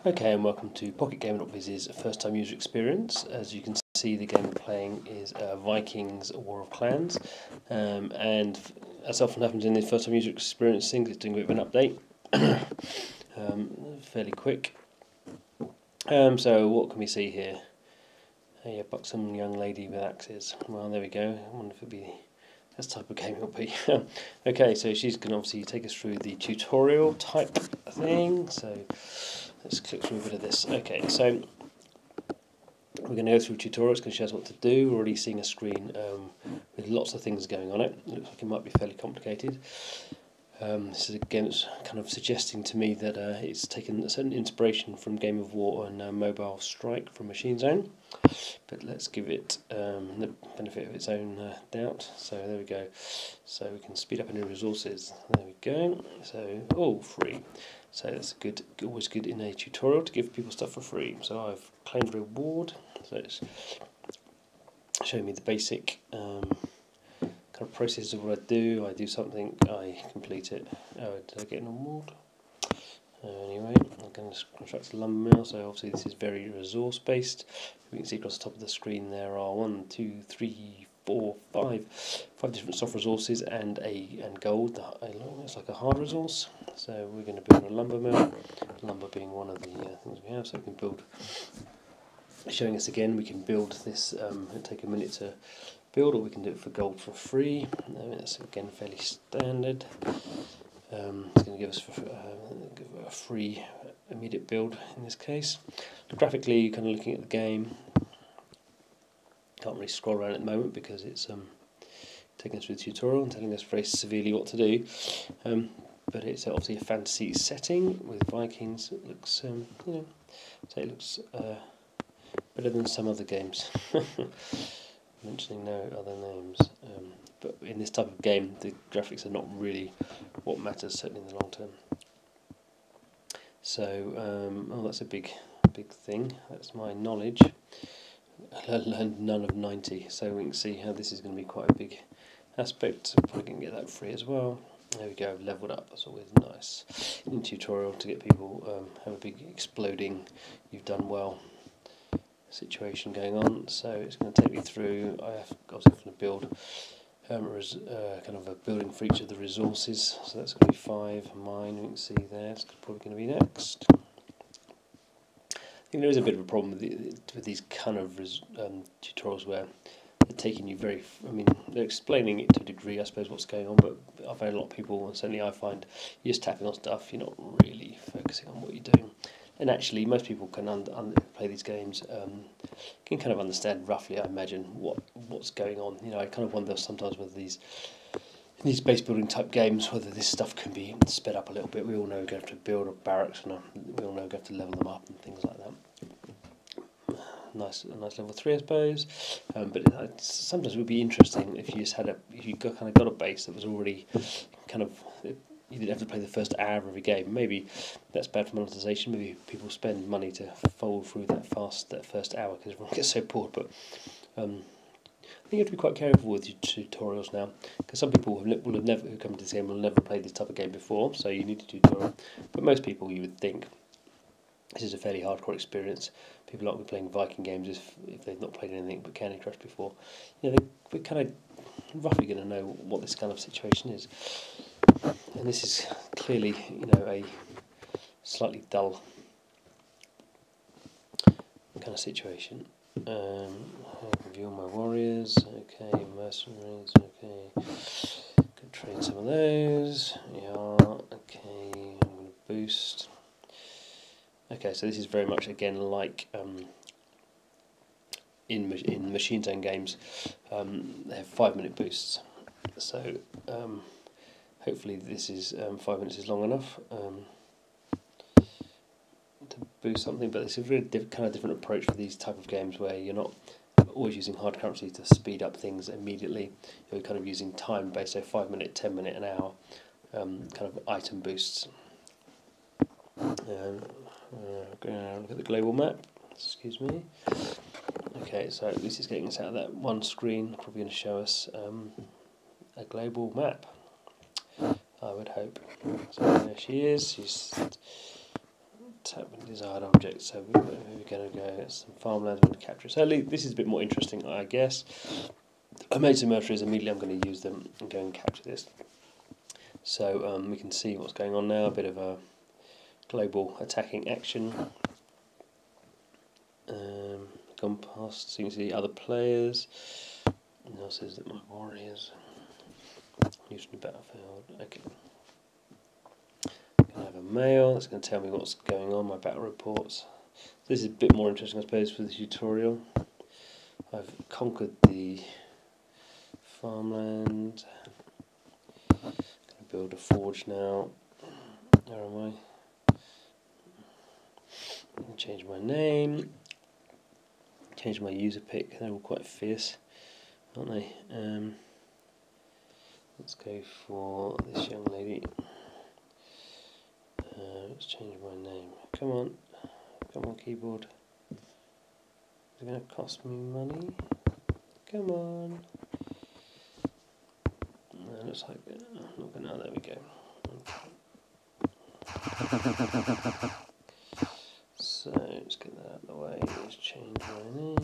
Okay, and welcome to PocketGamer.biz's first time user experience. As you can see, the game we're playing is Vikings War of Clans, and as often happens in the first time user experience things, it's doing a bit of an update, fairly quick. So what can we see here? A buxom young lady with axes. Well, there we go. I wonder if it'll be this type of game it'll be. Okay, so she's going to obviously take us through the tutorial type thing. So let's click through a bit of this. Okay, so we're going to go through tutorials because she has what to do. We're already seeing a screen with lots of things going on it. It looks like it might be fairly complicated. This is again, it's kind of suggesting to me that it's taken a certain inspiration from Game of War and Mobile Strike from Machine Zone, but let's give it the benefit of its own doubt. So there we go. So we can speed up any resources. There we go. So all free. So that's good. Always good in a tutorial to give people stuff for free. So I've claimed reward. So it's showing me the basic kind of process of what I do. I do something, I complete it. Oh, did I get an award? Anyway, I'm going to construct a lumber mill, so obviously this is very resource based. We can see across the top of the screen there are 1, 2, 3, 4, 5 different soft resources and gold. It's like a hard resource. So we're going to build a lumber mill, lumber being one of the things we have, so we can build. Showing us again, we can build this, it'll take a minute to build, or we can do it for gold for free. That's again fairly standard. It's going to give us a free immediate build in this case. Graphically, you're kind of looking at the game. Can't really scroll around at the moment because it's taking us through the tutorial and telling us very severely what to do. But it's obviously a fantasy setting with Vikings. It looks, so it looks better than some other games. Mentioning no other names, but in this type of game the graphics are not really what matters, certainly in the long term. So that's a big thing. That's my knowledge. I learned none of 90, so we can see how this is going to be quite a big aspect. Probably going to get that free as well. There we go, leveled up. That's always nice in tutorial to get people have a big exploding you've done well situation going on. So it's going to take me through. I have obviously going to build kind of a building for each of the resources. So that's going to be 5. Mine, you can see there. It's probably going to be next. I think there is a bit of a problem with these kind of tutorials where they're taking you they're explaining it to a degree, I suppose, what's going on, but I've had a lot of people, and certainly I find you're just tapping on stuff, you're not really focusing on what you're doing. And actually, most people can play these games, can kind of understand roughly, I imagine, what's going on. I kind of wonder sometimes whether these base building type games, whether this stuff can be sped up a little bit. We all know we're going to have to build a barracks, and we all know we're going to have to level them up and things like that. A nice level 3, I suppose. But sometimes it would be interesting if you just had got a base that was already kind of. You didn't have to play the first hour of a game. Maybe that's bad for monetization. Maybe people spend money to fold through that first hour because everyone gets so bored. But I think you have to be quite careful with your tutorials now, because some people who come to this game will never play this type of game before. So you need a tutorial. But most people, you would think, this is a fairly hardcore experience. People aren't playing Viking games if they've not played anything but Candy Crush before. We're kind of roughly going to know what this kind of situation is. And this is clearly, a slightly dull kind of situation. Review all my warriors. Okay, mercenaries. Okay, could train some of those. Yeah. Okay, I'm going to boost. Okay, so this is very much again like in Machine Zone games. They have 5-minute boosts. So. Hopefully this is 5 minutes is long enough to boost something, but it's a very kind of different approach for these type of games where you're not always using hard currency to speed up things immediately. You're kind of using time based, so 5 minute, 10 minute, an hour kind of item boosts. Going to look at the global map. Excuse me. Okay, so at least it's getting us out of that one screen. Probably going to show us a global map, I would hope. So there she is. She's tap and desired object. So we're going to go some farmlands. We're going to capture. So this is a bit more interesting, I guess. I made some mercenaries immediately. I'm going to use them and go and capture this. So we can see what's going on now. A bit of a global attacking action. Gone past, so you can see other players. Now says that my warriors using the battlefield. Okay. Gonna have a mail. That's going to tell me what's going on. My battle reports. This is a bit more interesting, I suppose, for the tutorial. I've conquered the farmland. Going to build a forge now. Where am I? Change my name. Change my user pick. They're all quite fierce, aren't they? Let's go for this young lady. Let's change my name. Come on keyboard. Is it going to cost me money? Come on. No, looks like I'm not going to. There we go. Okay. So let's get that out of the way. Let's change my name.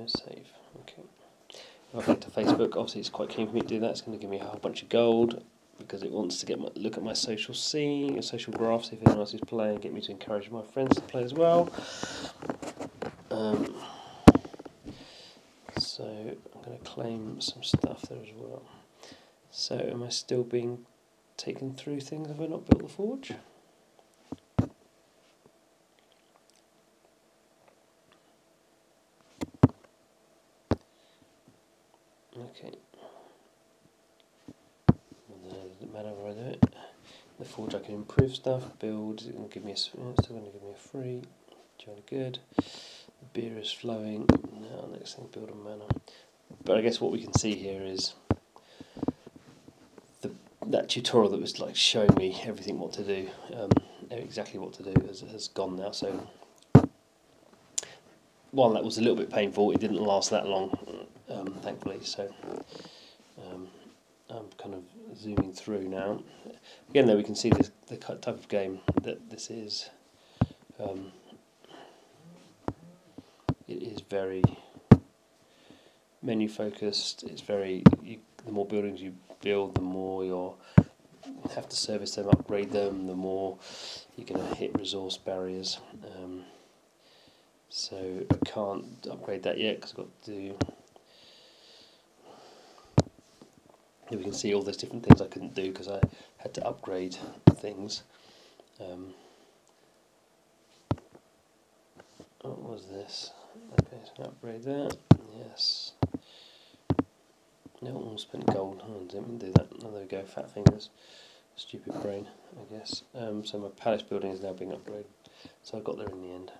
Save. Okay. I'll go to Facebook. Obviously, it's quite keen for me to do that. It's going to give me a whole bunch of gold because it wants to get look at my social scene, social graph, see if anyone else is playing, get me to encourage my friends to play as well. So I'm going to claim some stuff there as well. So am I still being taken through things? Have I not built the forge? Okay. Doesn't matter where I do it. The forge I can improve stuff, build. It's going to give me still going to give me a free. Jolly good. The beer is flowing. Now next thing, build a manor. But I guess what we can see here is that tutorial that was like showing me everything what to do, exactly what to do has gone now. So while that was a little bit painful, it didn't last that long, thankfully. So I'm kind of zooming through now. Again, though, we can see the type of game that this is. It is very menu focused. It's very the more buildings you build, the more you have to service them, upgrade them, the more you're going to hit resource barriers. So I can't upgrade that yet because I've got to do. Here we can see all those different things I couldn't do because I had to upgrade things. What was this? Okay, so upgrade that. Yes. No, almost spent gold. Oh, I didn't do that. Oh, there we go. Fat fingers. Stupid brain, I guess. So my palace building is now being upgraded. So I got there in the end.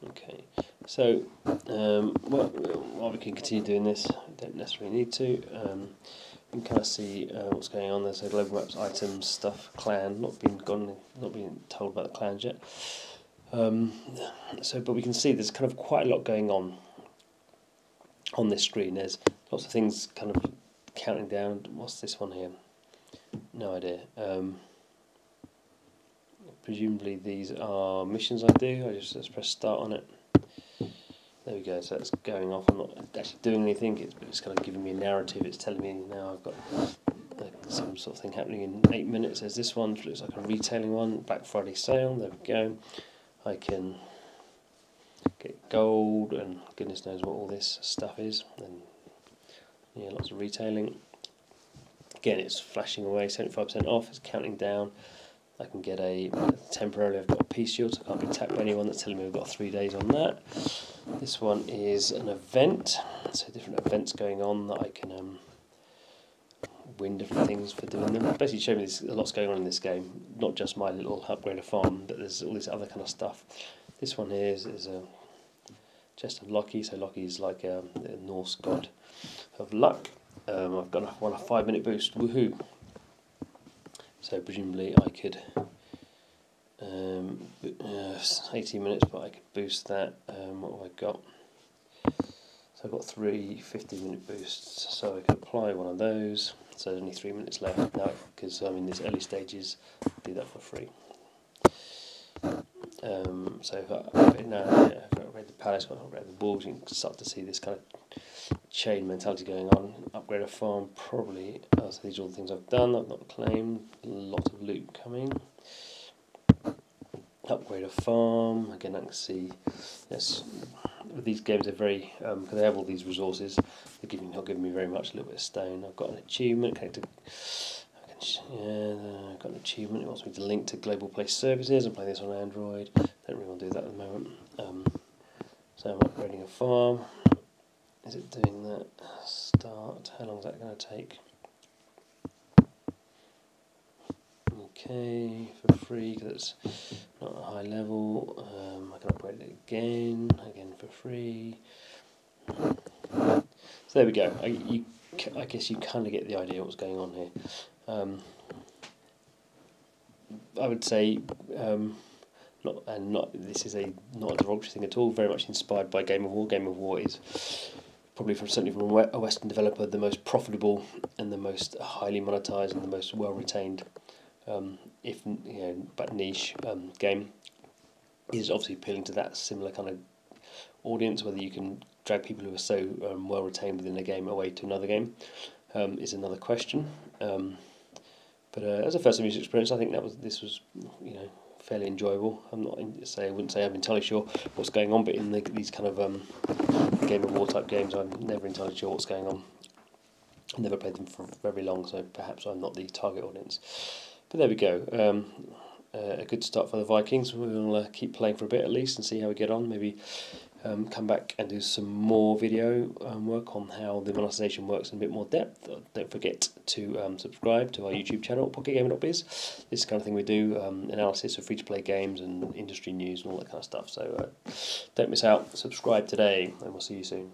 Okay. So while we can continue doing this, we don't necessarily need to. You can kind of see what's going on. There's a global maps, items, stuff, clan. Not being told about the clans yet. But we can see there's kind of quite a lot going on this screen. There's lots of things kind of counting down. What's this one here? No idea. Presumably these are missions I do. Let's press start on it. There we go. So that's going off. I'm not actually doing anything. It's kind of giving me a narrative. It's telling me now I've got some sort of thing happening in 8 minutes. There's this one. Looks like a retailing one. Black Friday sale. There we go. I can get gold and goodness knows what all this stuff is. And yeah, lots of retailing. Again, it's flashing away. 75% off. It's counting down. I can get temporarily I've got a peace shield, so I can't be attacked by anyone. That's telling me we've got 3 days on that. This one is an event, so different events going on that I can win different things for doing them. Basically showing me there's lots going on in this game, not just my little upgrader farm, but there's all this other kind of stuff. This one here is a chest of Loki, so Loki is like the Norse god of luck. I've got a 5-minute boost, woohoo! So presumably I could 18 minutes, but I can boost that. What have I got? So I've got 3 15-minute boosts, so I can apply one of those. So there's only 3 minutes left now, because I'm in this early stages. I'll do that for free. So if I upgrade now, if I upgrade the palace, if I upgrade the walls, you can start to see this kind of chain mentality going on. Upgrade a farm, probably. So these are all the things I've done. I've not claimed. A lot of loot coming. Upgrade a farm. Again, I can see. Yes, these games are very because they have all these resources. They're not giving me very much. A little bit of stone. I've got an achievement connected. I've got an achievement. It wants me to link to global play services and play this on Android. Don't really want to do that at the moment. So I'm upgrading a farm. Is it doing that? Start. How long is that going to take? Okay, for free because it's not a high level. I can upgrade it again for free. So there we go. I guess you kind of get the idea of what's going on here. I would say this is not a derogatory thing at all. Very much inspired by Game of War. Game of War is probably certainly from a Western developer the most profitable and the most highly monetized and the most well retained, but niche game. Is obviously appealing to that similar kind of audience. Whether you can drag people who are so well retained within a game away to another game is another question. But as a first time user experience, I think this was fairly enjoyable. I wouldn't say I'm entirely sure what's going on, but in these kind of Game of War type games, I'm never entirely sure what's going on. I've never played them for very long, so perhaps I'm not the target audience. But there we go. A good start for the Vikings. We'll keep playing for a bit at least and see how we get on. Maybe come back and do some more video work on how the monetization works in a bit more depth. Don't forget to subscribe to our YouTube channel, pocketgaming.biz. This is the kind of thing we do, analysis of free-to-play games and industry news and all that kind of stuff. So don't miss out. Subscribe today, and we'll see you soon.